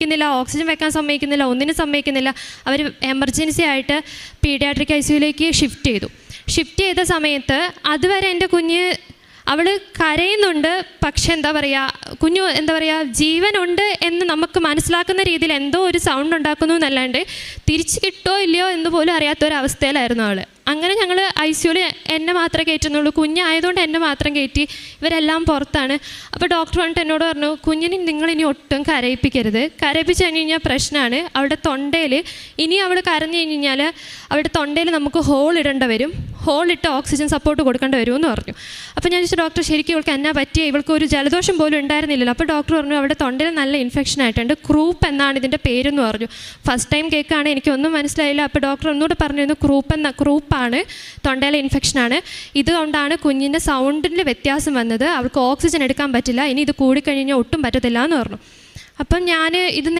Oxygen വെക്കാൻ സമ്മതിക്കുന്നില്ല, ഒന്നിനും സമ്മതിക്കുന്നില്ല. അവർ എമർജൻസി ആയിട്ട് പീഡിയാട്രിക് ICUയിലേക്ക് ഷിഫ്റ്റ് ചെയ്ത സമയത്ത് അതുവരെ എൻ്റെ കുഞ്ഞ് അവൾ കരയുന്നുണ്ട്, പക്ഷെ കുഞ്ഞു ജീവനുണ്ട് എന്ന് നമുക്ക് മനസ്സിലാക്കുന്ന രീതിയിൽ എന്തോ ഒരു സൗണ്ട് ഉണ്ടാക്കുന്നു എന്നല്ലാണ്ട് തിരിച്ച് കിട്ടുമോ ഇല്ലയോ എന്ന് പോലും അറിയാത്തൊരവസ്ഥയിലായിരുന്നു അവൾ. അങ്ങനെ ഞങ്ങൾ ICUയിൽ എന്നെ മാത്രമേ കയറ്റുന്നുള്ളൂ. കുഞ്ഞായതുകൊണ്ട് എന്നെ മാത്രം കയറ്റി, ഇവരെല്ലാം പുറത്താണ്. അപ്പോൾ ഡോക്ടർ വന്നിട്ട് എന്നോട് പറഞ്ഞു, കുഞ്ഞിനെ നിങ്ങളിനി ഒട്ടും കരയിപ്പിക്കരുത്, കരയിപ്പിച്ച് കഴിഞ്ഞ് കഴിഞ്ഞാൽ പ്രശ്നമാണ്. അവളുടെ തൊണ്ടയിൽ ഇനി അവൾ കരഞ്ഞു കഴിഞ്ഞാൽ അവളുടെ തൊണ്ടയിൽ നമുക്ക് ഹോൾ ഇടേണ്ടി വരും, ഹോളിട്ട് ഓക്സിജൻ സപ്പോർട്ട് കൊടുക്കേണ്ടി വരുമെന്ന് പറഞ്ഞു. അപ്പോൾ ഞാൻ ചോദിച്ചു, ഡോക്ടർ ശരിക്കും ഇവൾക്ക് എന്നാ പറ്റിയ, ഇവൾക്ക് ഒരു ജലദോഷം പോലും ഉണ്ടായിരുന്നില്ലല്ലോ. അപ്പോൾ ഡോക്ടർ പറഞ്ഞു, അവിടെ തൊണ്ടയിൽ നല്ല ഇൻഫെക്ഷൻ ആയിട്ടുണ്ട്, ക്രൂപ്പ് എന്നാണ് ഇതിൻ്റെ പേരെന്ന് പറഞ്ഞു. ഫസ്റ്റ് ടൈം കേൾക്കുകയാണ്, എനിക്കൊന്നും മനസ്സിലായില്ല. അപ്പോൾ ഡോക്ടർ ഒന്നുകൂടെ പറഞ്ഞിരുന്നു, ക്രൂപ്പാണ്, തൊണ്ടയിലെ ഇൻഫെക്ഷനാണ്, ഇതുകൊണ്ടാണ് കുഞ്ഞിൻ്റെ സൗണ്ടിൽ വ്യത്യാസം വന്നത്, അവൾക്ക് ഓക്സിജൻ എടുക്കാൻ പറ്റില്ല, ഇനി ഇത് കൂടിക്കഴിഞ്ഞാൽ ഒട്ടും പറ്റത്തില്ല എന്ന് പറഞ്ഞു. അപ്പം ഞാൻ ഇത്